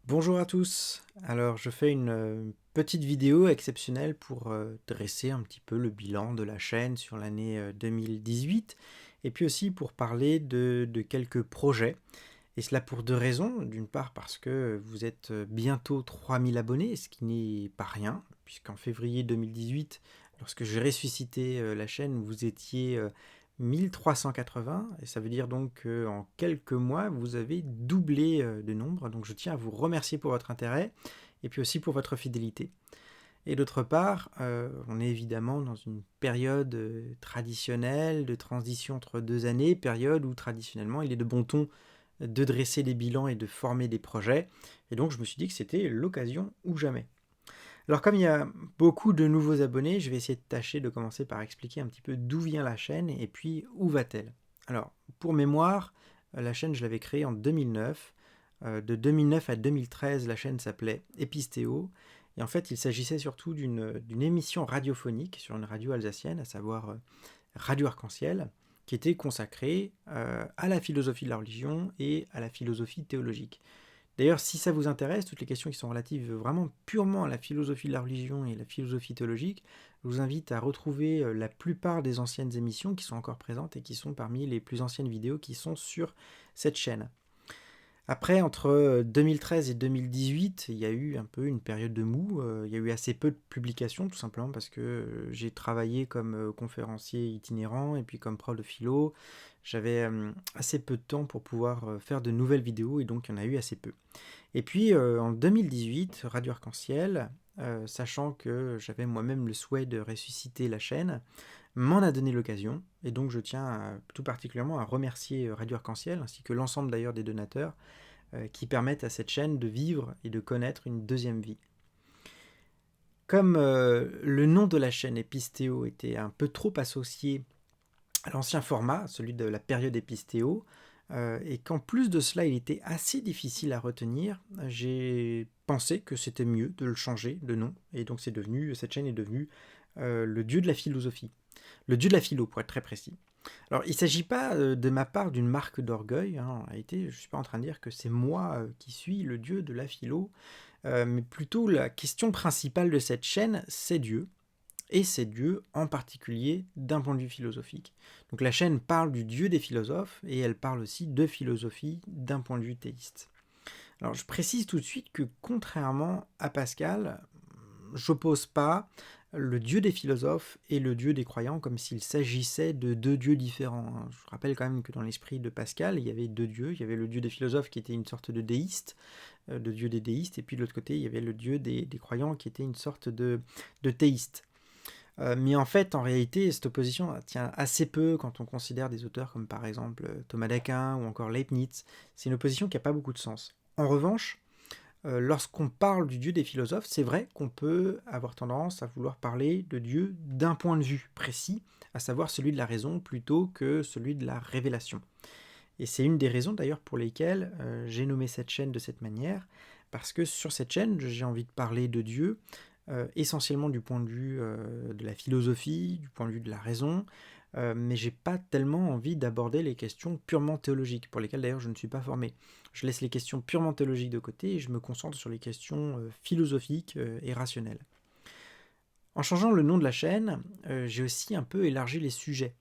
Bonjour à tous. Alors, je fais une petite vidéo exceptionnelle pour dresser un petit peu le bilan de la chaîne sur l'année 2018 et puis aussi pour parler de quelques projets. Et cela pour deux raisons. D'une part parce que vous êtes bientôt 3000 abonnés, ce qui n'est pas rien, puisqu'en février 2018, lorsque j'ai ressuscité la chaîne, vous étiez 1380, et ça veut dire donc qu'en quelques mois, vous avez doublé de nombre. Donc je tiens à vous remercier pour votre intérêt, et puis aussi pour votre fidélité. Et d'autre part, on est évidemment dans une période traditionnelle de transition entre deux années, période où traditionnellement il est de bon ton de dresser des bilans et de former des projets. Et donc je me suis dit que c'était l'occasion ou jamais. Alors comme il y a beaucoup de nouveaux abonnés, je vais essayer de tâcher de commencer par expliquer un petit peu d'où vient la chaîne et puis où va-t-elle. Alors pour mémoire, la chaîne je l'avais créée en 2009. De 2009 à 2013, la chaîne s'appelait Épistéo. Et en fait, il s'agissait surtout d'une émission radiophonique sur une radio alsacienne, à savoir Radio Arc-en-Ciel, qui était consacrée à la philosophie de la religion et à la philosophie théologique. D'ailleurs, si ça vous intéresse, toutes les questions qui sont relatives vraiment purement à la philosophie de la religion et la philosophie théologique, je vous invite à retrouver la plupart des anciennes émissions qui sont encore présentes et qui sont parmi les plus anciennes vidéos qui sont sur cette chaîne. Après, entre 2013 et 2018, il y a eu un peu une période de mou. Il y a eu assez peu de publications, tout simplement parce que j'ai travaillé comme conférencier itinérant et puis comme prof de philo. J'avais assez peu de temps pour pouvoir faire de nouvelles vidéos et donc il y en a eu assez peu. Et puis en 2018, Radio Arc-en-Ciel, sachant que j'avais moi-même le souhait de ressusciter la chaîne, m'en a donné l'occasion. Et donc je tiens tout particulièrement à remercier Radio Arc-en-Ciel ainsi que l'ensemble d'ailleurs des donateurs qui permettent à cette chaîne de vivre et de connaître une deuxième vie. Comme le nom de la chaîne Épistéo était un peu trop associé à l'ancien format, celui de la période Épistéo, et qu'en plus de cela, il était assez difficile à retenir, j'ai pensé que c'était mieux de le changer de nom, et donc cette chaîne est devenue le dieu de la philosophie. Le dieu de la philo, pour être très précis. Alors, il ne s'agit pas de ma part d'une marque d'orgueil, hein, en réalité, je ne suis pas en train de dire que c'est moi qui suis le dieu de la philo, mais plutôt la question principale de cette chaîne, c'est Dieu, et c'est Dieu en particulier d'un point de vue philosophique. Donc la chaîne parle du Dieu des philosophes, et elle parle aussi de philosophie d'un point de vue théiste. Alors je précise tout de suite que contrairement à Pascal, j'oppose pas le dieu des philosophes et le dieu des croyants comme s'il s'agissait de deux dieux différents. Je rappelle quand même que dans l'esprit de Pascal, il y avait deux dieux. Il y avait le dieu des philosophes qui était une sorte de déiste, de dieu des déistes, et puis de l'autre côté, il y avait le dieu des croyants qui était une sorte de théiste. Mais en fait, en réalité, cette opposition tient assez peu quand on considère des auteurs comme par exemple Thomas d'Aquin ou encore Leibniz. C'est une opposition qui n'a pas beaucoup de sens. En revanche, lorsqu'on parle du Dieu des philosophes, c'est vrai qu'on peut avoir tendance à vouloir parler de Dieu d'un point de vue précis, à savoir celui de la raison plutôt que celui de la révélation. Et c'est une des raisons d'ailleurs pour lesquelles j'ai nommé cette chaîne de cette manière, parce que sur cette chaîne, j'ai envie de parler de Dieu, essentiellement du point de vue de la philosophie, du point de vue de la raison, mais j'ai pas tellement envie d'aborder les questions purement théologiques, pour lesquelles d'ailleurs je ne suis pas formé. Je laisse les questions purement théologiques de côté et je me concentre sur les questions philosophiques et rationnelles. En changeant le nom de la chaîne, j'ai aussi un peu élargi les sujets.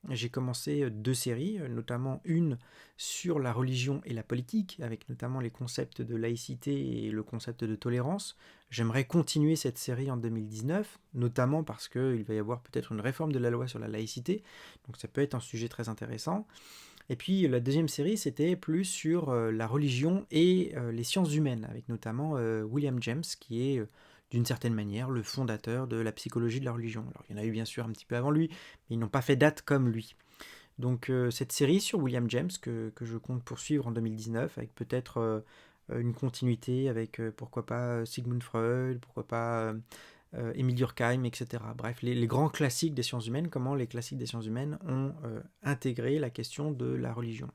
J'ai commencé deux séries, notamment une sur la religion et la politique, avec notamment les concepts de laïcité et le concept de tolérance. J'aimerais continuer cette série en 2019, notamment parce qu'il va y avoir peut-être une réforme de la loi sur la laïcité, donc ça peut être un sujet très intéressant. Et puis la deuxième série, c'était plus sur la religion et les sciences humaines, avec notamment William James, qui est d'une certaine manière le fondateur de la psychologie de la religion. Alors il y en a eu bien sûr un petit peu avant lui, mais ils n'ont pas fait date comme lui. Donc cette série sur William James que je compte poursuivre en 2019, avec peut-être une continuité avec pourquoi pas Sigmund Freud, pourquoi pas Émile Durkheim, etc. Bref, les grands classiques des sciences humaines, comment les classiques des sciences humaines ont intégré la question de la religion.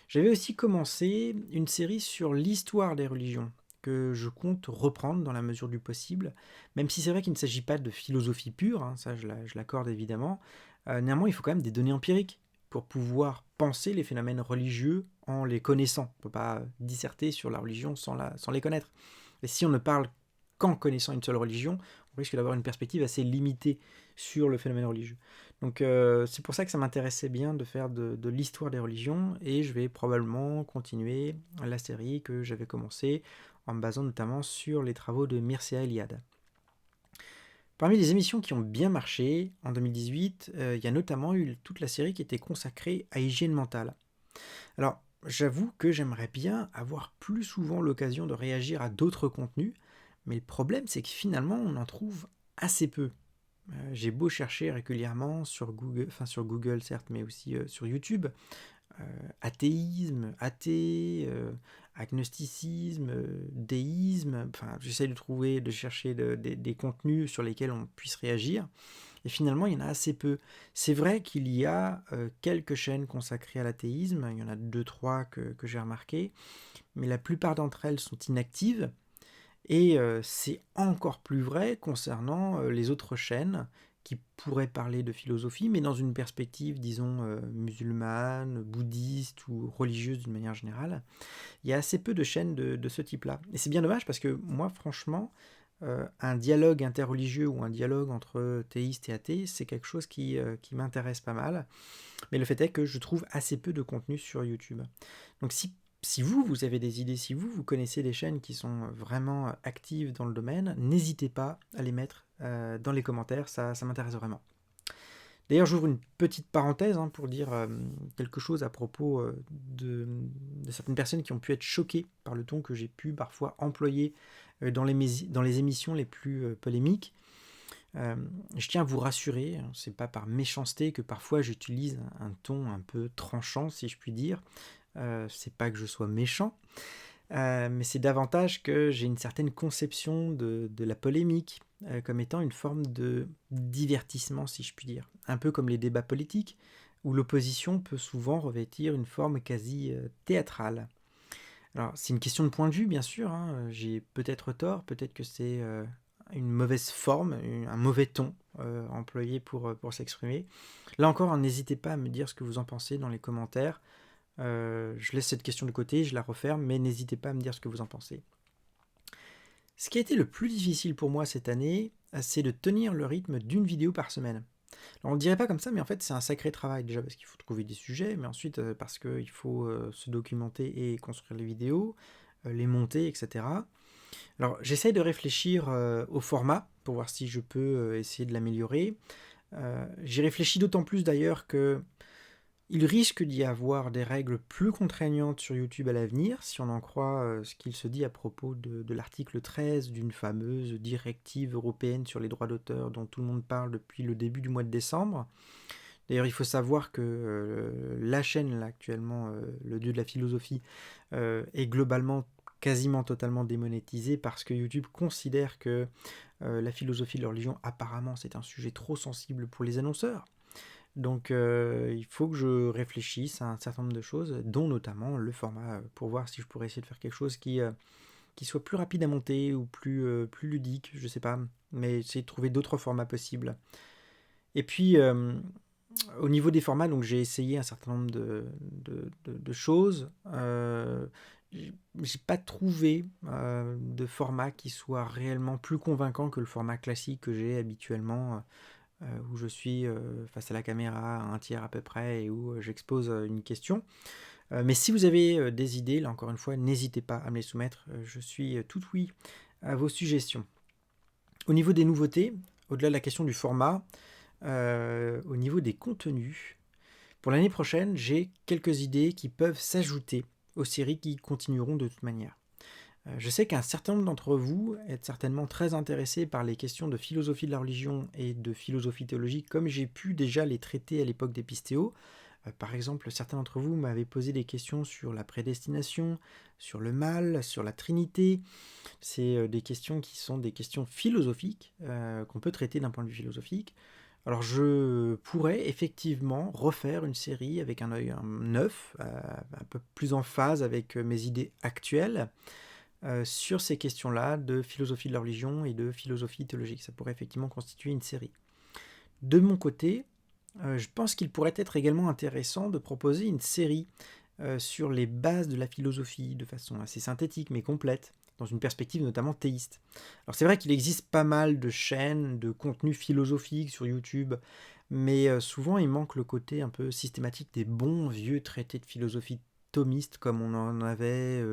J'avais aussi commencé une série sur l'histoire des religions, que je compte reprendre dans la mesure du possible, même si c'est vrai qu'il ne s'agit pas de philosophie pure, hein, ça je l'accorde évidemment. Néanmoins, il faut quand même des données empiriques pour pouvoir penser les phénomènes religieux en les connaissant. On ne peut pas disserter sur la religion sans les connaître. Et si on ne parle qu'en connaissant une seule religion, on risque d'avoir une perspective assez limitée sur le phénomène religieux. Donc c'est pour ça que ça m'intéressait bien de faire de l'histoire des religions, et je vais probablement continuer la série que j'avais commencée en me basant notamment sur les travaux de Mircea Eliade. Parmi les émissions qui ont bien marché en 2018, il y a notamment eu toute la série qui était consacrée à hygiène mentale. Alors, j'avoue que j'aimerais bien avoir plus souvent l'occasion de réagir à d'autres contenus, mais le problème c'est que finalement on en trouve assez peu. J'ai beau chercher régulièrement sur Google certes, mais aussi sur YouTube, athéisme, athée, agnosticisme, déisme, enfin j'essaie de chercher des contenus sur lesquels on puisse réagir, et finalement il y en a assez peu. C'est vrai qu'il y a quelques chaînes consacrées à l'athéisme, il y en a 2-3 que j'ai remarqué, mais la plupart d'entre elles sont inactives, et c'est encore plus vrai concernant les autres chaînes qui pourraient parler de philosophie, mais dans une perspective, disons, musulmane, bouddhiste ou religieuse d'une manière générale. Il y a assez peu de chaînes de ce type-là. Et c'est bien dommage parce que moi, franchement, un dialogue interreligieux ou un dialogue entre théistes et athées, c'est quelque chose qui m'intéresse pas mal. Mais le fait est que je trouve assez peu de contenu sur YouTube. Donc si vous avez des idées, si vous connaissez des chaînes qui sont vraiment actives dans le domaine, n'hésitez pas à les mettre dans les commentaires, ça m'intéresse vraiment. D'ailleurs, j'ouvre une petite parenthèse pour dire quelque chose à propos de certaines personnes qui ont pu être choquées par le ton que j'ai pu parfois employer dans les émissions les plus polémiques. Je tiens à vous rassurer, c'est pas par méchanceté que parfois j'utilise un ton un peu tranchant, si je puis dire. C'est pas que je sois méchant, mais c'est davantage que j'ai une certaine conception de la polémique comme étant une forme de divertissement, si je puis dire. Un peu comme les débats politiques, où l'opposition peut souvent revêtir une forme quasi théâtrale. Alors, c'est une question de point de vue, bien sûr, j'ai peut-être tort, peut-être que c'est une mauvaise forme, un mauvais ton employé pour s'exprimer. Là encore, n'hésitez pas à me dire ce que vous en pensez dans les commentaires. Je laisse cette question de côté, je la referme, mais n'hésitez pas à me dire ce que vous en pensez. Ce qui a été le plus difficile pour moi cette année, c'est de tenir le rythme d'une vidéo par semaine. Alors on ne dirait pas comme ça, mais en fait c'est un sacré travail, déjà parce qu'il faut trouver des sujets, mais ensuite parce qu'il faut se documenter et construire les vidéos, les monter, etc. Alors j'essaye de réfléchir au format, pour voir si je peux essayer de l'améliorer. J'y réfléchis d'autant plus d'ailleurs que il risque d'y avoir des règles plus contraignantes sur YouTube à l'avenir, si on en croit ce qu'il se dit à propos de l'article 13 d'une fameuse directive européenne sur les droits d'auteur dont tout le monde parle depuis le début du mois de décembre. D'ailleurs, il faut savoir que la chaîne, là, actuellement, le dieu de la philosophie, est globalement quasiment totalement démonétisée parce que YouTube considère que la philosophie de la religion, apparemment, c'est un sujet trop sensible pour les annonceurs. Donc il faut que je réfléchisse à un certain nombre de choses, dont notamment le format, pour voir si je pourrais essayer de faire quelque chose qui soit plus rapide à monter ou plus ludique, je sais pas, mais essayer de trouver d'autres formats possibles. Et puis au niveau des formats, donc j'ai essayé un certain nombre de choses. J'ai pas trouvé de format qui soit réellement plus convaincant que le format classique que j'ai habituellement, où je suis face à la caméra un tiers à peu près et où j'expose une question. Mais si vous avez des idées, là encore une fois, n'hésitez pas à me les soumettre. Je suis tout oui à vos suggestions. Au niveau des nouveautés, au-delà de la question du format, au niveau des contenus, pour l'année prochaine, j'ai quelques idées qui peuvent s'ajouter aux séries qui continueront de toute manière. Je sais qu'un certain nombre d'entre vous êtes certainement très intéressés par les questions de philosophie de la religion et de philosophie théologique, comme j'ai pu déjà les traiter à l'époque des Pistéo. Par exemple, certains d'entre vous m'avaient posé des questions sur la prédestination, sur le mal, sur la Trinité. C'est des questions qui sont des questions philosophiques, qu'on peut traiter d'un point de vue philosophique. Alors je pourrais effectivement refaire une série avec un œil neuf, un peu plus en phase avec mes idées actuelles, sur ces questions-là de philosophie de la religion et de philosophie théologique. Ça pourrait effectivement constituer une série. De mon côté, je pense qu'il pourrait être également intéressant de proposer une série sur les bases de la philosophie, de façon assez synthétique mais complète, dans une perspective notamment théiste. Alors c'est vrai qu'il existe pas mal de chaînes, de contenus philosophiques sur YouTube, mais souvent il manque le côté un peu systématique des bons vieux traités de philosophie thomistes comme on en avait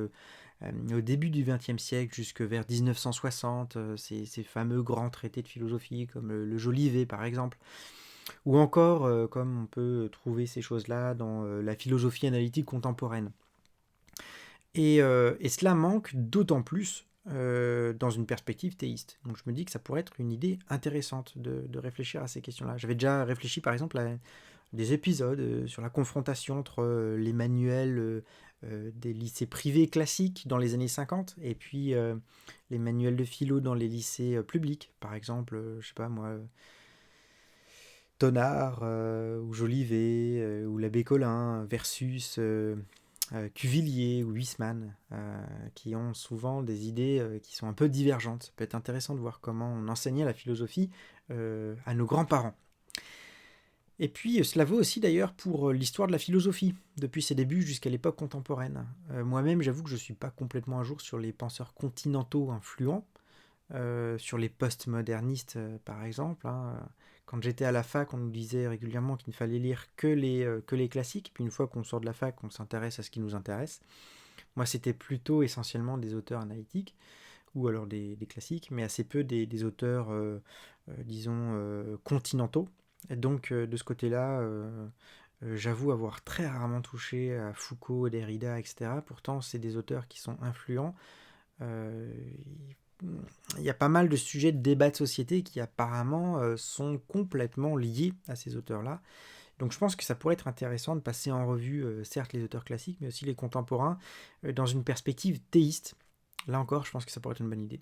au début du XXe siècle jusque vers 1960, ces fameux grands traités de philosophie comme le Jolivet par exemple, ou encore comme on peut trouver ces choses-là dans la philosophie analytique contemporaine. Et cela manque d'autant plus dans une perspective théiste. Donc je me dis que ça pourrait être une idée intéressante de réfléchir à ces questions-là. J'avais déjà réfléchi par exemple à des épisodes sur la confrontation entre les manuels des lycées privés classiques dans les années 50 et puis les manuels de philo dans les lycées publics. Par exemple, je sais pas moi, Tonard ou Jolivet ou l'abbé Colin versus Cuvillier ou Huysmans, qui ont souvent des idées qui sont un peu divergentes. Ça peut être intéressant de voir comment on enseignait la philosophie à nos grands-parents. Et puis cela vaut aussi d'ailleurs pour l'histoire de la philosophie, depuis ses débuts jusqu'à l'époque contemporaine. Moi-même, j'avoue que je ne suis pas complètement à jour sur les penseurs continentaux influents, sur les postmodernistes par exemple. Quand j'étais à la fac, on nous disait régulièrement qu'il ne fallait lire que les classiques, puis une fois qu'on sort de la fac, on s'intéresse à ce qui nous intéresse. Moi, c'était plutôt essentiellement des auteurs analytiques, ou alors des classiques, mais assez peu des auteurs, disons, continentaux. Et donc, de ce côté-là, j'avoue avoir très rarement touché à Foucault, Derrida, etc. Pourtant, c'est des auteurs qui sont influents. Euh, il y a pas mal de sujets de débat de société qui apparemment sont complètement liés à ces auteurs-là. Donc je pense que ça pourrait être intéressant de passer en revue, certes, les auteurs classiques, mais aussi les contemporains, dans une perspective théiste. Là encore, je pense que ça pourrait être une bonne idée.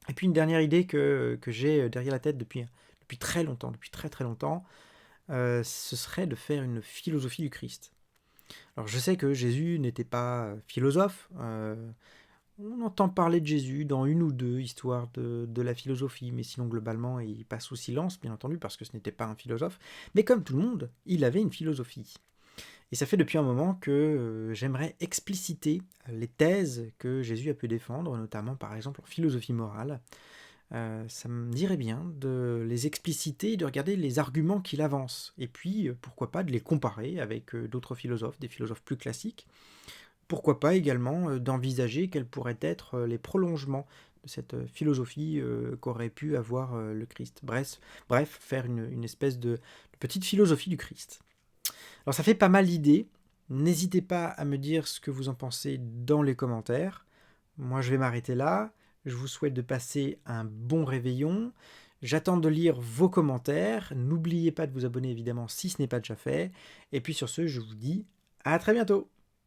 Et puis une dernière idée que j'ai derrière la tête depuis très longtemps, depuis très très longtemps, ce serait de faire une philosophie du Christ. Alors je sais que Jésus n'était pas philosophe, on entend parler de Jésus dans une ou deux histoires de la philosophie, mais sinon globalement il passe sous silence, bien entendu, parce que ce n'était pas un philosophe. Mais comme tout le monde, il avait une philosophie. Et ça fait depuis un moment que j'aimerais expliciter les thèses que Jésus a pu défendre, notamment par exemple en philosophie morale. Ça me dirait bien de les expliciter et de regarder les arguments qu'il avance. Et puis, pourquoi pas de les comparer avec d'autres philosophes, des philosophes plus classiques. Pourquoi pas également d'envisager quels pourraient être les prolongements de cette philosophie qu'aurait pu avoir le Christ. Bref, faire une espèce de petite philosophie du Christ. Alors ça fait pas mal d'idées. N'hésitez pas à me dire ce que vous en pensez dans les commentaires. Moi je vais m'arrêter là. Je vous souhaite de passer un bon réveillon. J'attends de lire vos commentaires. N'oubliez pas de vous abonner évidemment si ce n'est pas déjà fait. Et puis sur ce, je vous dis à très bientôt.